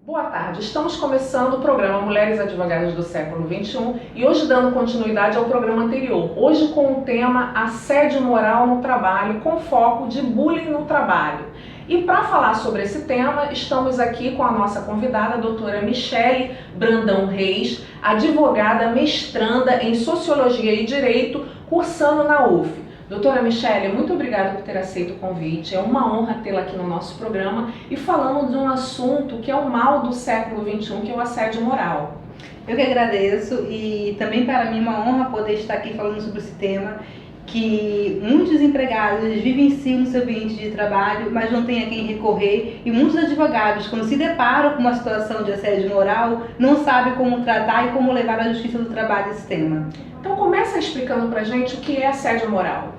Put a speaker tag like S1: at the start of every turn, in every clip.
S1: Boa tarde, estamos começando o programa Mulheres Advogadas do Século XXI e hoje dando continuidade ao programa anterior, hoje com o tema Assédio Moral no Trabalho, com foco de bullying no trabalho. E para falar sobre esse tema, estamos aqui com a nossa convidada, a doutora Michele Brandão Reis, advogada mestranda em Sociologia e Direito, cursando na UF. Doutora Michele, muito obrigada por ter aceito o convite, é uma honra tê-la aqui no nosso programa e falando de um assunto que é o mal do século XXI, que é o assédio moral.
S2: Eu que agradeço e também para mim é uma honra poder estar aqui falando sobre esse tema, que muitos empregados vivenciam no seu ambiente de trabalho, mas não têm a quem recorrer, e muitos advogados, quando se deparam com uma situação de assédio moral, não sabem como tratar e como levar à justiça do trabalho esse tema.
S1: Então começa explicando pra gente o que é assédio moral.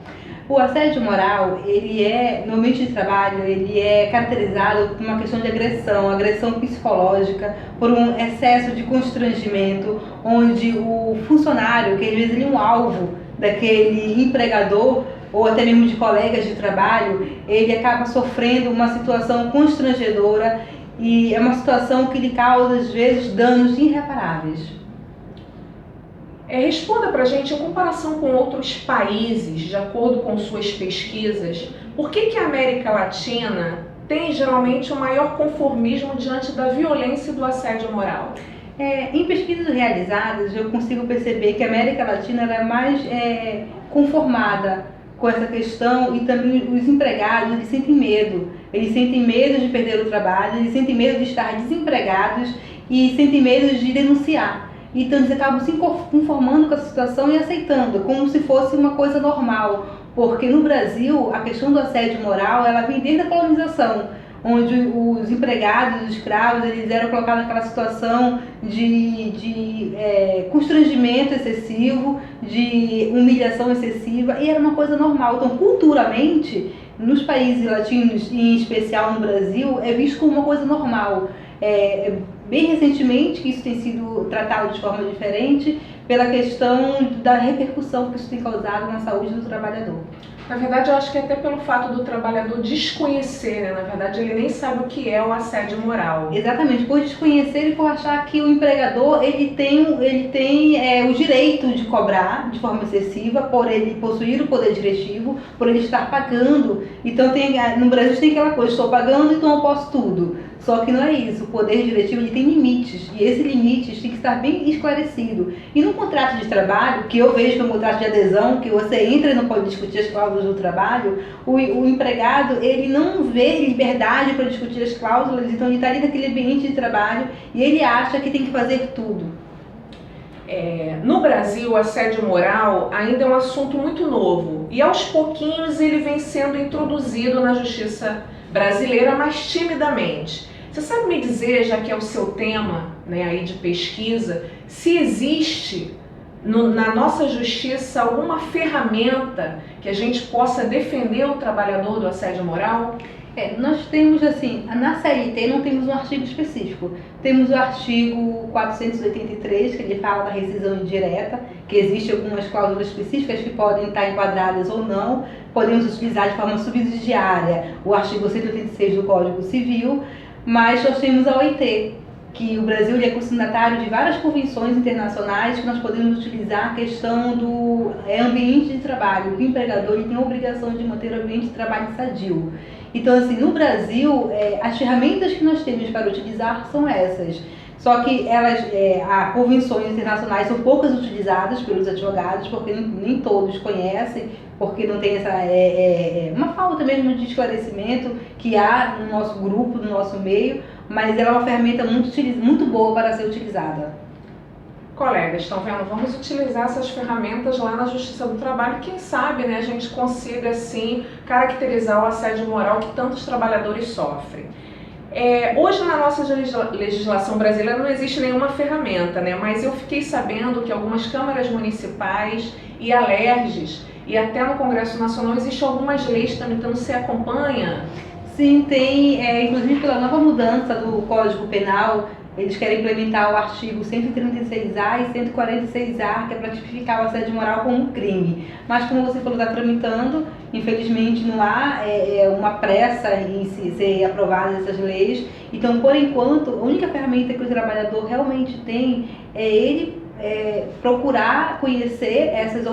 S2: O assédio moral, no ambiente de trabalho, ele é caracterizado por uma questão de agressão psicológica, por um excesso de constrangimento, onde o funcionário, que às vezes ele é um alvo daquele empregador, ou até mesmo de colegas de trabalho, ele acaba sofrendo uma situação constrangedora e é uma situação que lhe causa, às vezes, danos irreparáveis.
S1: Responda pra gente, em comparação com outros países, de acordo com suas pesquisas, por que a América Latina tem geralmente o maior conformismo diante da violência e do assédio moral?
S2: Em pesquisas realizadas, eu consigo perceber que a América Latina ela é mais conformada com essa questão, e também os empregados eles sentem medo de perder o trabalho, eles sentem medo de estar desempregados e sentem medo de denunciar. Então eles acabam se conformando com a situação e aceitando, como se fosse uma coisa normal. Porque no Brasil, a questão do assédio moral, ela vem desde a colonização, onde os empregados, os escravos, eles eram colocados naquela situação de constrangimento excessivo, de humilhação excessiva, e era uma coisa normal. Então, culturalmente, nos países latinos, e em especial no Brasil, é visto como uma coisa normal. Bem recentemente que isso tem sido tratado de forma diferente pela questão da repercussão que isso tem causado na saúde do trabalhador.
S1: Na verdade, eu acho que até pelo fato do trabalhador desconhecer, né? Na verdade, ele nem sabe o que é o assédio moral.
S2: Exatamente, por desconhecer e por achar que o empregador ele tem o direito de cobrar de forma excessiva, por ele possuir o poder diretivo, por ele estar pagando. Então, no Brasil tem aquela coisa, estou pagando, então eu posso tudo. Só que não é isso, o poder diretivo ele tem limites, e esses limites têm que estar bem esclarecido. E no contrato de trabalho, que eu vejo que é um contrato de adesão, que você entra e não pode discutir as cláusulas do trabalho, o empregado ele não vê liberdade para discutir as cláusulas, então ele está ali naquele ambiente de trabalho e ele acha que tem que fazer tudo.
S1: No Brasil, o assédio moral ainda é um assunto muito novo e aos pouquinhos ele vem sendo introduzido na justiça brasileira, mas timidamente. Você sabe me dizer, já que é o seu tema, né, aí de pesquisa, se existe na nossa justiça alguma ferramenta que a gente possa defender o trabalhador do assédio moral?
S2: Nós temos assim, na CLT não temos um artigo específico. Temos o artigo 483, que ele fala da rescisão indireta, que existe algumas cláusulas específicas que podem estar enquadradas ou não. Podemos utilizar de forma subsidiária o artigo 186 do Código Civil, mas nós temos a OIT, que o Brasil é consignatário de várias convenções internacionais que nós podemos utilizar a questão do ambiente de trabalho. O empregador ele tem a obrigação de manter o ambiente de trabalho sadio. Então, assim, no Brasil, as ferramentas que nós temos para utilizar são essas. Só que as convenções internacionais são poucas utilizadas pelos advogados, porque nem todos conhecem, porque não tem uma falta mesmo de esclarecimento que há no nosso grupo, no nosso meio, mas ela é uma ferramenta muito boa para ser utilizada.
S1: Colegas, estão vendo? Vamos utilizar essas ferramentas lá na Justiça do Trabalho. Quem sabe, né, a gente consiga, assim, caracterizar o assédio moral que tantos trabalhadores sofrem. Hoje, na nossa legislação brasileira, não existe nenhuma ferramenta, né? Mas eu fiquei sabendo que algumas câmaras municipais e alerges, e até no Congresso Nacional, existem algumas leis também, então você acompanha?
S2: Sim, tem, inclusive pela nova mudança do Código Penal, Eles querem implementar o artigo 136A e 146A, que é para tipificar o assédio moral como crime. Mas, como você falou, está tramitando, infelizmente não há uma pressa em ser aprovadas essas leis. Então, por enquanto, a única ferramenta que o trabalhador realmente tem é ele procurar conhecer essas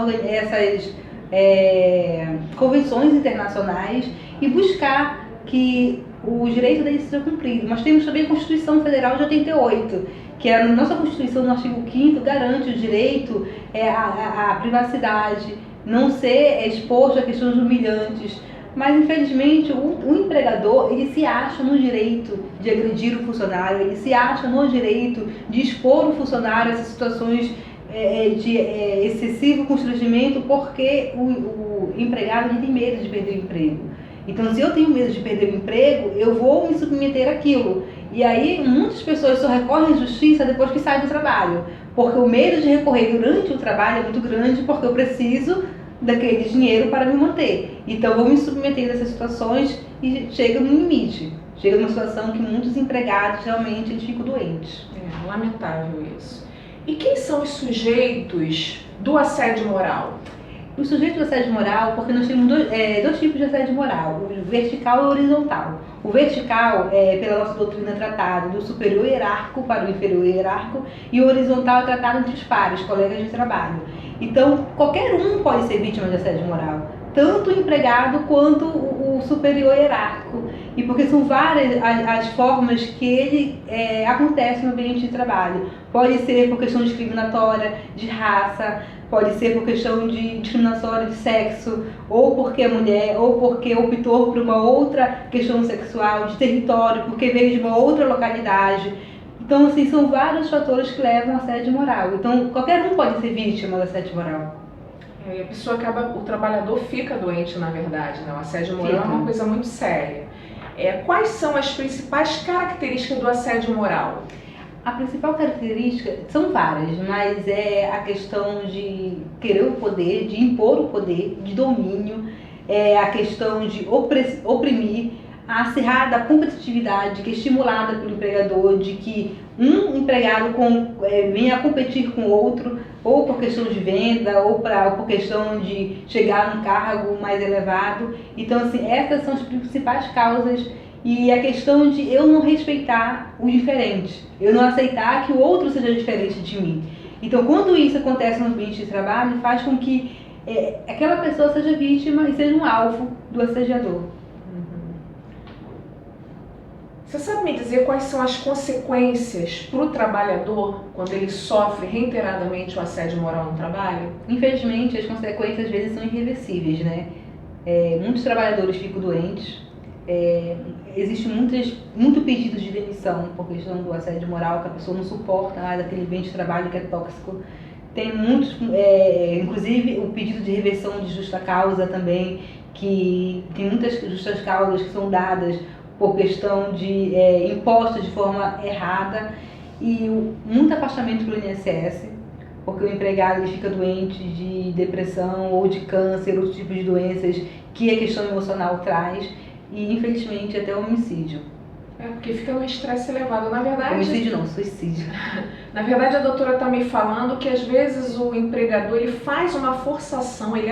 S2: convenções internacionais e buscar que o direito dele seja cumprido. Nós temos também a Constituição Federal de 88, que a nossa Constituição, no artigo 5º, garante o direito à privacidade, não ser exposto a questões humilhantes. Mas, infelizmente, o empregador, ele se acha no direito de agredir o funcionário, ele se acha no direito de expor o funcionário a essas situações de excessivo constrangimento, porque o empregado não tem medo de perder o emprego. Então, se eu tenho medo de perder o emprego, eu vou me submeter àquilo. E aí, muitas pessoas só recorrem à justiça depois que saem do trabalho, porque o medo de recorrer durante o trabalho é muito grande, porque eu preciso daquele dinheiro para me manter. Então, eu vou me submeter a essas situações e chega no limite. Chega numa situação que muitos empregados realmente ficam doentes.
S1: É lamentável isso. E quem são os sujeitos do assédio moral?
S2: O sujeito do assédio moral, porque nós temos dois tipos de assédio moral, o vertical e o horizontal. O vertical é, pela nossa doutrina, tratado do superior hierárquico para o inferior hierárquico, e o horizontal é tratado entre os pares, colegas de trabalho. Então, qualquer um pode ser vítima de assédio moral, tanto o empregado quanto o superior hierárquico. E porque são várias as formas que ele acontece no ambiente de trabalho. Pode ser por questão discriminatória, de raça, pode ser por questão de discriminatória de sexo, ou porque é mulher, ou porque optou por uma outra questão sexual, de território, porque veio de uma outra localidade. Então, assim, são vários fatores que levam ao assédio moral. Então, qualquer um pode ser vítima do assédio moral.
S1: E a pessoa o trabalhador fica doente, na verdade, né? O assédio moral é uma coisa muito séria. Quais são as principais características do assédio moral?
S2: A principal característica, são várias, mas é a questão de querer o poder, de impor o poder, de domínio, a questão de oprimir, a acirrada competitividade que é estimulada pelo empregador, de que um empregado venha a competir com o outro, ou por questão de venda, ou por questão de chegar num cargo mais elevado. Então, assim, essas são as principais causas. E a questão de eu não respeitar o diferente, eu não aceitar que o outro seja diferente de mim. Então, quando isso acontece no ambiente de trabalho, faz com que aquela pessoa seja vítima e seja um alvo do assediador.
S1: Você sabe me dizer quais são as consequências para o trabalhador quando ele sofre reiteradamente o assédio moral no trabalho?
S2: Infelizmente, as consequências às vezes são irreversíveis, né? Muitos trabalhadores ficam doentes. Existe muito pedido de demissão por questão do assédio moral, que a pessoa não suporta mais aquele ambiente de trabalho que é tóxico. Tem muitos, inclusive o pedido de reversão de justa causa também, que tem muitas justas causas que são dadas por questão de impostos de forma errada, e muito afastamento pelo INSS, porque o empregado ele fica doente de depressão ou de câncer, outros tipos de doenças que a questão emocional traz, e infelizmente até o homicídio.
S1: Porque fica no estresse elevado. Na verdade,
S2: homicídio não, suicídio.
S1: Na verdade, a doutora está me falando que às vezes o empregador ele faz uma forçação, ele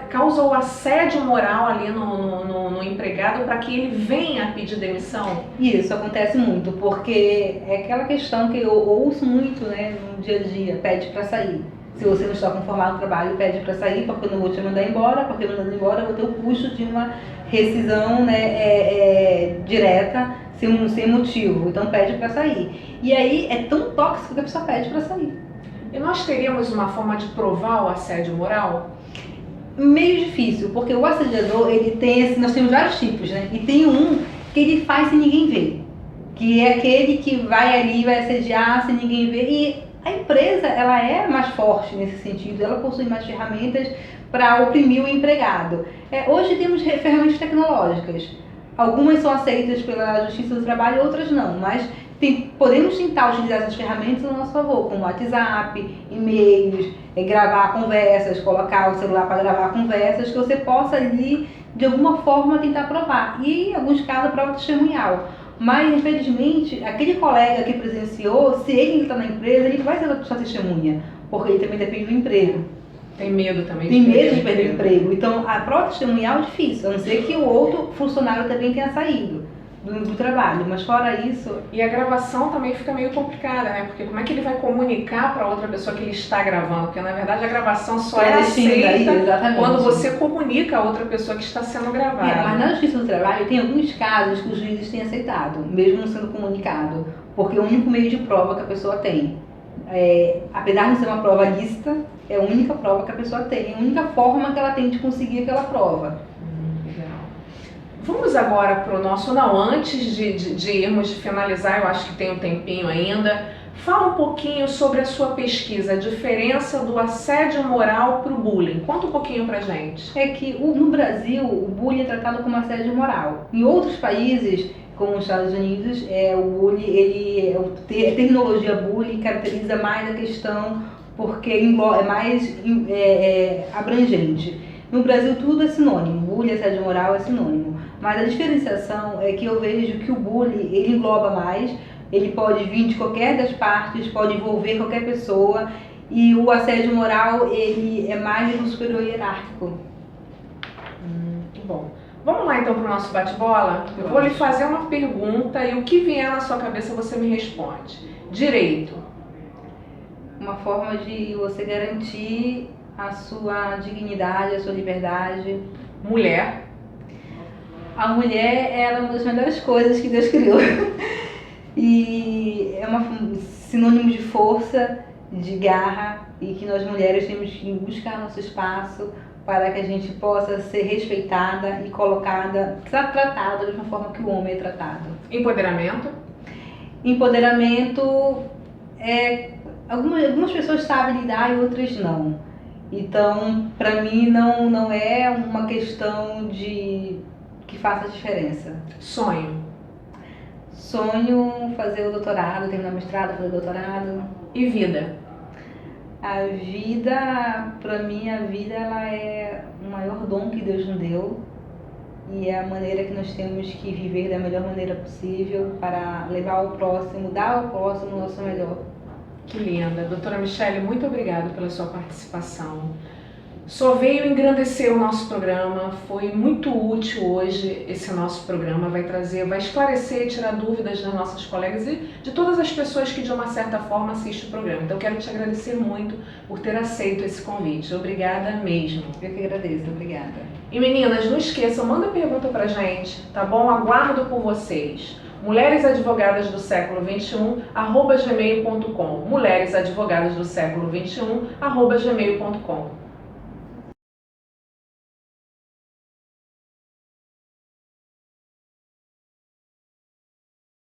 S1: causa o assédio moral ali no empregado para que ele venha a pedir demissão.
S2: Isso acontece muito, porque é aquela questão que eu ouço muito, né, no dia a dia, pede para sair. Se você não está conformado no trabalho, pede para sair, porque eu não vou te mandar embora, porque mandando embora eu vou ter o custo de uma rescisão, né, direta, sem motivo. Então pede para sair. E aí é tão tóxico que a pessoa pede para sair.
S1: E nós teríamos uma forma de provar o assédio moral?
S2: Meio difícil, porque o assediador, ele tem nós temos vários tipos, né? E tem um que ele faz sem ninguém ver, que é aquele que vai ali, vai assediar sem ninguém ver. E a empresa, ela é mais forte nesse sentido, ela possui mais ferramentas para oprimir o empregado. Hoje temos ferramentas tecnológicas, algumas são aceitas pela Justiça do Trabalho, outras não, mas podemos tentar utilizar essas ferramentas a nosso favor, como WhatsApp, e-mails, gravar conversas, colocar o celular para gravar conversas, que você possa ali, de alguma forma, tentar provar. E, em alguns casos, prova testemunhal. Mas, infelizmente, aquele colega que presenciou, se ele está na empresa, ele vai ser sua testemunha, porque ele também depende do emprego.
S1: Tem medo também
S2: Tem medo de perder o emprego. Então, a prova testemunhal é difícil, a não ser que o outro funcionário também tenha saído do trabalho, mas fora isso...
S1: E a gravação também fica meio complicada, né? Porque como é que ele vai comunicar para outra pessoa que ele está gravando? Porque, na verdade, a gravação só é aceita quando você comunica a outra pessoa que está sendo gravada.
S2: Mas na Justiça do Trabalho tem alguns casos que os juízes têm aceitado, mesmo não sendo comunicado, porque é o único meio de prova que a pessoa tem. Apesar de ser uma prova lícita, é a única prova que a pessoa tem, a única forma que ela tem de conseguir aquela prova.
S1: Vamos agora para o nosso, não, antes de irmos finalizar, eu acho que tem um tempinho ainda, fala um pouquinho sobre a sua pesquisa, a diferença do assédio moral para o bullying. Conta um pouquinho pra gente.
S2: É que no Brasil, o bullying é tratado como assédio moral. Em outros países, como os Estados Unidos, o bullying, a terminologia bullying caracteriza mais a questão porque é mais abrangente. No Brasil tudo é sinônimo, bullying e assédio moral é sinônimo. Mas a diferenciação é que eu vejo que o bullying, ele engloba mais, ele pode vir de qualquer das partes, pode envolver qualquer pessoa, e o assédio moral, ele é mais no superior hierárquico.
S1: Bom, vamos lá então para o nosso bate-bola? Eu vou lhe fazer uma pergunta e o que vier na sua cabeça você me responde. Direito.
S2: Uma forma de você garantir a sua dignidade, a sua liberdade.
S1: Mulher.
S2: A mulher é uma das melhores coisas que Deus criou. E é um sinônimo de força, de garra, e que nós mulheres temos que buscar nosso espaço para que a gente possa ser respeitada e colocada, tratada da mesma forma que o homem é tratado.
S1: Empoderamento.
S2: Empoderamento algumas pessoas sabem lidar e outras não. Então, para mim, não é uma questão que faça diferença.
S1: Sonho.
S2: Sonho fazer o doutorado, terminar o mestrado, fazer o doutorado.
S1: E vida?
S2: A vida, para mim, ela é o maior dom que Deus nos deu. E é a maneira que nós temos que viver da melhor maneira possível para levar ao próximo, dar ao próximo o nosso melhor.
S1: Que linda. Doutora Michele, muito obrigada pela sua participação. Só veio engrandecer o nosso programa, foi muito útil hoje esse nosso programa, vai esclarecer e tirar dúvidas das nossas colegas e de todas as pessoas que de uma certa forma assistem o programa. Então quero te agradecer muito por ter aceito esse convite. Obrigada mesmo.
S2: Eu que agradeço, obrigada.
S1: E meninas, não esqueçam, manda pergunta pra gente, tá bom? Aguardo por vocês. mulheresadvogadas do século 21 @gmail.com mulheresadvogadas do século 21 @gmail.com